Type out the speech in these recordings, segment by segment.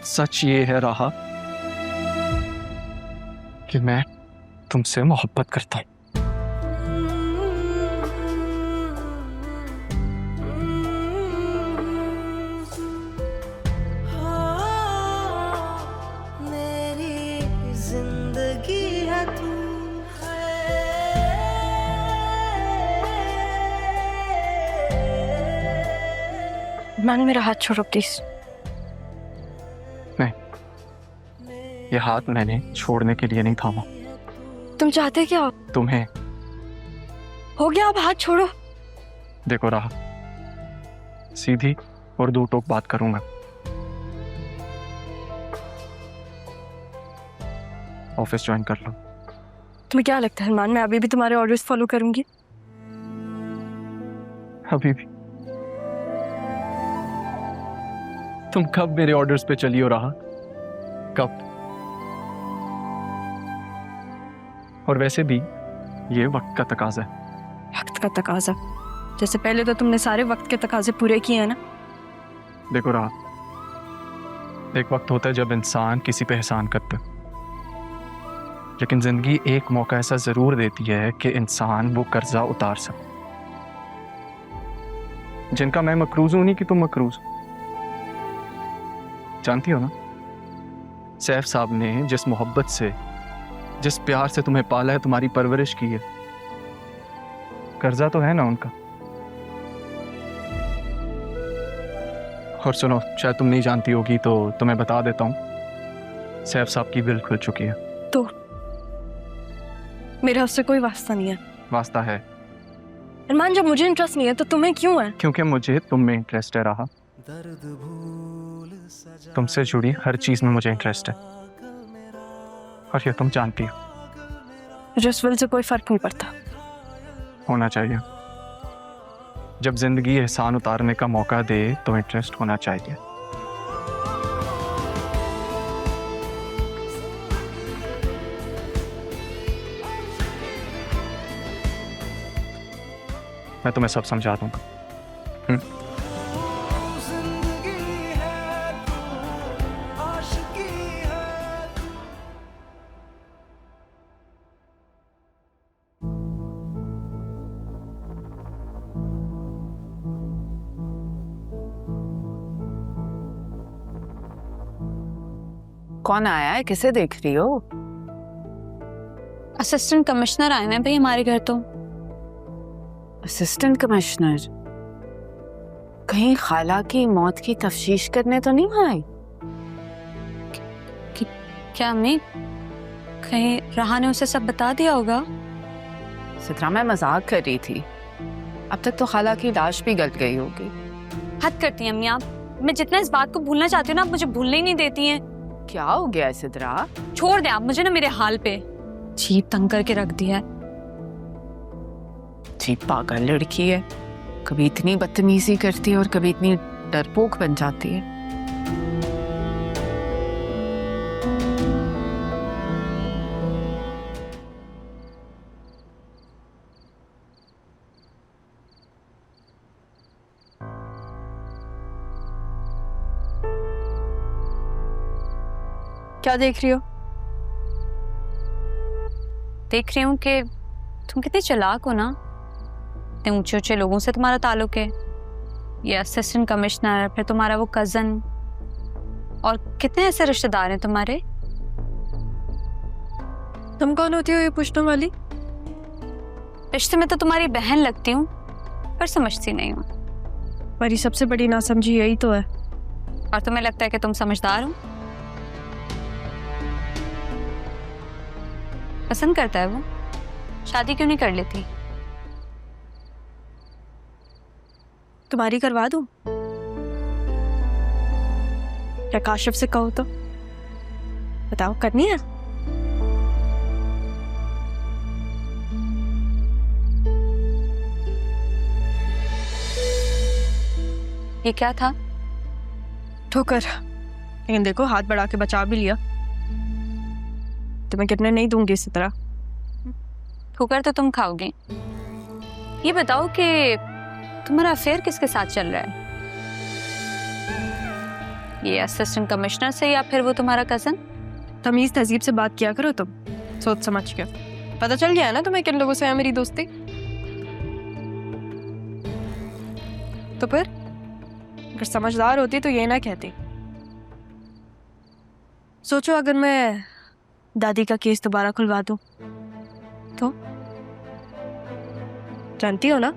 सच ये है राहा कि मैं तुमसे मोहब्बत करता हूँ। मान मेरा हाथ छोड़ो प्लीज। नहीं, ये हाथ मैंने छोड़ने के लिए नहीं थामा। तुम चाहते क्या हो? तुम्हें। हो गया, अब हाथ छोड़ो। देखो राहा, सीधी और दो टोक बात करूंगा। ऑफिस ज्वाइन कर लो। तुम्हें क्या लगता है मान मैं अभी भी तुम्हारे ऑर्डर्स फॉलो करूंगी? अभी भी? तुम कब मेरे ऑर्डर्स पे चली हो राहा? कब? और वैसे भी ये वक्त का तकाजा है। वक्त का तकाजा? जैसे पहले तो तुमने सारे वक्त के तकाजे पूरे किए हैं ना। देखो राहा, एक वक्त होता है जब इंसान किसी पे एहसान करता है, लेकिन जिंदगी एक मौका ऐसा जरूर देती है कि इंसान वो कर्जा उतार सके। जिनका मैं मकरूज हूं, नहीं कि तुम मकरूज। जानती हो ना, सैफ साहब ने जिस मोहब्बत से, जिस प्यार से तुम्हें पाला है, तुम्हारी परवरिश की है, कर्जा तो है ना उनका। और सुनो, शायद तुम नहीं जानती होगी तो तुम्हें बता देता हूं, सैफ साहब की विल खुल चुकी है। तो मेरा उससे कोई वास्ता नहीं है। वास्ता है। अरमान, जब मुझे इंटरेस्ट नहीं है तो तुम्हें क्यों है? क्योंकि मुझे तुम में इंटरेस्ट है राहा। तुमसे जुड़ी हर चीज में मुझे इंटरेस्ट है, और ये तुम जानती हो। मुझे उस विल से कोई फर्क नहीं पड़ता। होना चाहिए। जब जिंदगी एहसान उतारने का मौका दे तो इंटरेस्ट होना चाहिए। मैं तुम्हें सब समझा दूंगा। कौन आया है? किसे देख रही हो? असिस्टेंट कमिश्नर आए हैं भाई हमारे घर। तो असिस्टेंट कमिश्नर? कहीं खाला की मौत की तफ्तीश करने तो नहीं आई? क्या अम्मी, कहीं राहा ने उसे सब बता दिया होगा? सिद्रा, मैं मजाक कर रही थी। अब तक तो खाला की लाश भी गल गई होगी। हद करती हैं अम्मी आप। मैं जितना इस बात को भूलना चाहती हूँ ना, आप मुझे भूलने ही नहीं देती हैं। क्या हो गया है सिद्रा? छोड़ दे आप मुझे ना मेरे हाल पे। जीप तंग करके रख दिया है। जी, पागल लड़की है। कभी इतनी बदतमीजी करती है और कभी इतनी डरपोक बन जाती है। क्या देख रही हो? देख रही हूँ कि तुम कितनी चालाक हो ना। इतने ऊंचे ऊंचे लोगों से तुम्हारा ताल्लुक है। ये असिस्टेंट कमिश्नर, फिर तुम्हारा वो कजन, और कितने ऐसे रिश्तेदार हैं तुम्हारे। तुम कौन होती हो ये पूछने वाली? रिश्ते में तो तुम्हारी बहन लगती हूँ, पर समझती नहीं हूँ। मेरी सबसे बड़ी नासमझी यही तो है। और तुम्हें लगता है कि तुम समझदार हो? पसंद करता है वो, शादी क्यों नहीं कर लेती? तुम्हारी करवा दूं? या काशिफ से कहो तो? बताओ, करनी है? ये क्या था? ठोकर। लेकिन देखो, हाथ बढ़ा के बचा भी लिया। तुम्हें कितने नहीं दूंगी इसी तरह। ठोकर तो तुम खाओगे। ये बताओ कि तुम्हारा अफेयर किसके साथ चल रहा है? ये असिस्टेंट कमिश्नर से या फिर वो तुम्हारा कजन? तमीज तहजीब से बात किया करो तुम, सोच समझ के। पता चल गया है ना तुम्हें किन लोगों से है मेरी दोस्ती? तो फिर अगर समझदार होती तो ये ना कहती। सोचो अगर मैं दादी का केस दोबारा खुलवा दूं तो? जानती हो ना?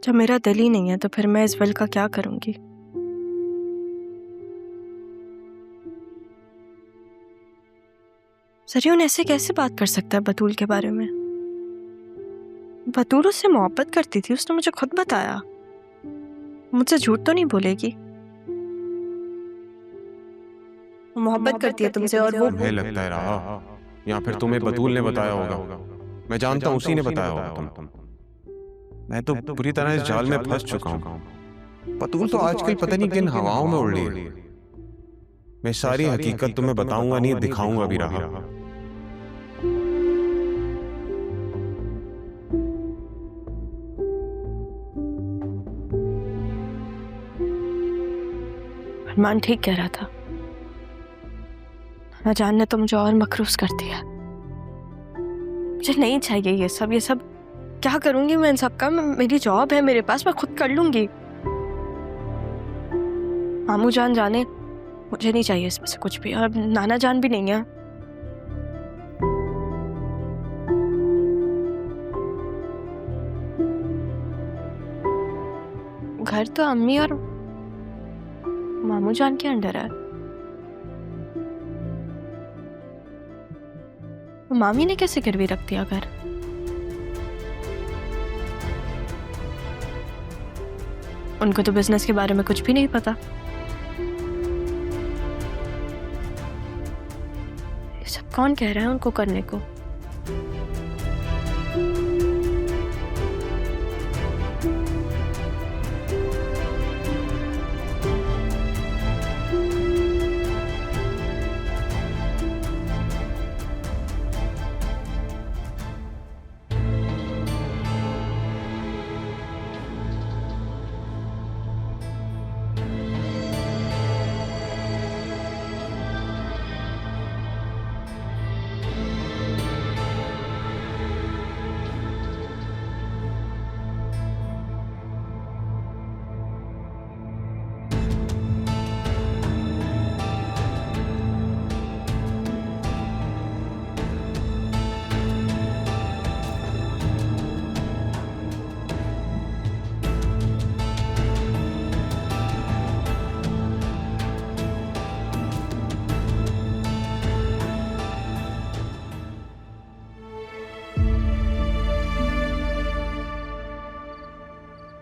जब मेरा दिल ही नहीं है तो फिर मैं इस विल का क्या करूंगी? सरियन ऐसे कैसे बात कर सकता है बतूल के बारे में? बतूल उससे मोहब्बत करती थी, उसने मुझे खुद बताया। मुझसे झूठ तो नहीं बोलेगी? वो मोहब्बत करती है तुमसे और वो तुम्हें लगता है रहा, या फिर तुम्हें बतूल ने बताया होगा। मैं जानता हूँ उसी ने बताया होगा। तुम मैं तो पूरी तरह इस जाल में फंस चुका हूँ। बतूल तो आजकल पता नहीं किन हवाओं में उड़ रही है। मैं सारी हकीकत तुम्हें बताऊंगा नहीं, दिखाऊंगा भी रहा। अरमान ठीक कह रहा था, न जानने तो मुझे और मकरूस कर दिया। मुझे नहीं चाहिए ये सब। क्या करूंगी मैं इन सब का? मेरी जॉब है मेरे पास, मैं खुद कर लूंगी। मामू जान जाने, मुझे नहीं चाहिए इसमें से कुछ भी, और नाना जान भी नहीं है। घर तो अम्मी और मामू जान के अंडर है। मामी ने कैसे गिरवी रख दिया घर? उनको तो बिजनेस के बारे में कुछ भी नहीं पता। ये सब कौन कह रहा है उनको करने को?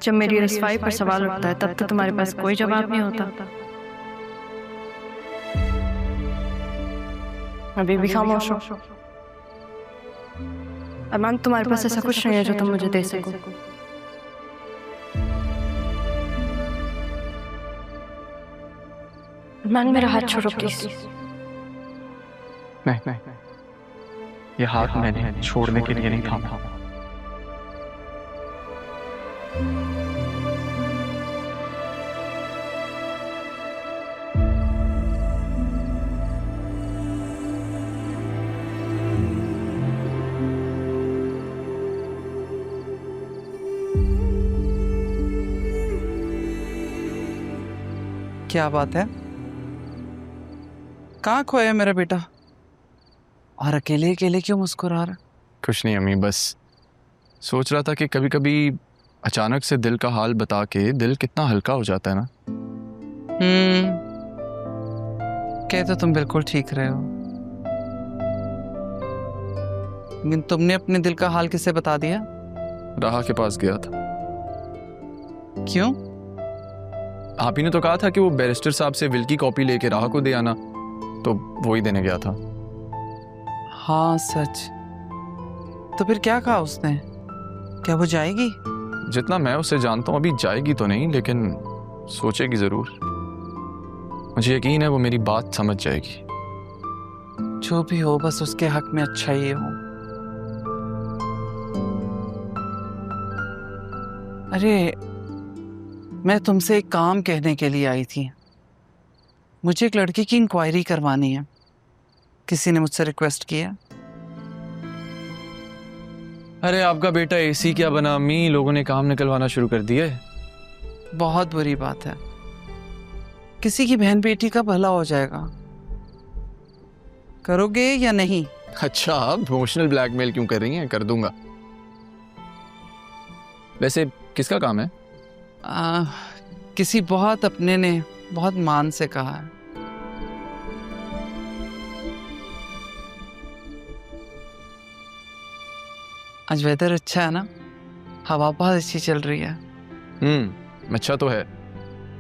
जब मेरी रसवाई पर सवाल उठता है तब तो तुम्हारे पास कोई जवाब नहीं होता। अभी भी खामोश हो। अरमान, तुम्हारे पास ऐसा कुछ नहीं है जो तुम मुझे दे सको। अरमान, मेरा हाथ छोड़ो प्लीज। नहीं, ये हाथ मैंने छोड़ने के लिए नहीं थामा। क्या बात है? कहाँ खोया मेरा बेटा? और अकेले अकेले क्यों मुस्कुरा रहा? कुछ नहीं अम्मी, बस सोच रहा था कि कभी कभी अचानक से दिल का हाल बता के दिल कितना हल्का हो जाता है ना। कह तो तुम बिल्कुल ठीक रहे हो, लेकिन तुमने अपने दिल का हाल किसे बता दिया? राहा के पास गया था। क्यों? आप ही ने तो कहा था कि वो बैरिस्टर साहब से विल की कॉपी लेके राह को दे आना, तो वो ही देने गया था। हाँ सच। तो फिर क्या कहा उसने? क्या वो जाएगी? जितना मैं उसे जानता हूँ अभी जाएगी तो नहीं, लेकिन सोचेगी जरूर। मुझे यकीन है वो मेरी बात समझ जाएगी। जो भी हो, बस उसके हक में अच्छा ही हो। अरे, मैं तुमसे एक काम कहने के लिए आई थी। मुझे एक लड़की की इंक्वायरी करवानी है। किसी ने मुझसे रिक्वेस्ट किया। अरे आपका बेटा एसी क्या बना अम्मी, लोगों ने काम निकलवाना शुरू कर दिया है। बहुत बुरी बात है। किसी की बहन बेटी का भला हो जाएगा। करोगे या नहीं? अच्छा, आप इमोशनल ब्लैकमेल क्यों कर रही हैं? कर दूंगा। वैसे किसका काम है? किसी बहुत अपने ने बहुत मान से कहा है। आज वेदर अच्छा है ना, हवा बहुत अच्छी चल रही है। अच्छा तो है।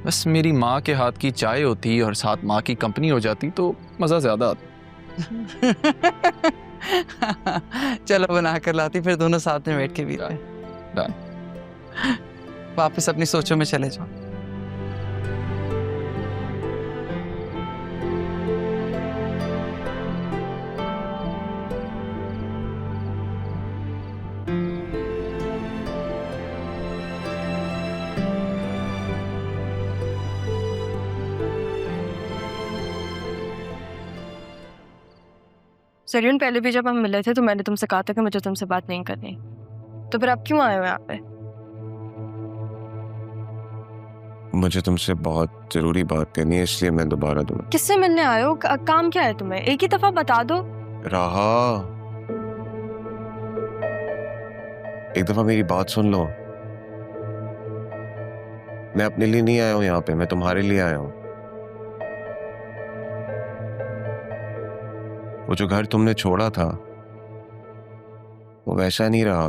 बस मेरी माँ के हाथ की चाय होती और साथ माँ की कंपनी हो जाती तो मज़ा ज़्यादा आता। चलो बना कर लाती, फिर दोनों साथ में बैठ के पीते। डन। वापस अपनी सोचों में चले जाओ। सरियन, पहले भी जब हम मिले थे तो मैंने तुमसे कहा था कि मुझे तुमसे बात नहीं करनी, तो फिर आप क्यों आए हो यहाँ पे? मुझे तुमसे बहुत जरूरी बात करनी है, इसलिए मैं दोबारा दूंगा। किससे मिलने आए हो? काम क्या है तुम्हें? एक ही दफा बता दो। राहा, एक दफा मेरी बात सुन लो। मैं अपने लिए नहीं आया हूं यहाँ पे, मैं तुम्हारे लिए आया हूं। वो जो घर तुमने छोड़ा था वो वैसा नहीं रहा।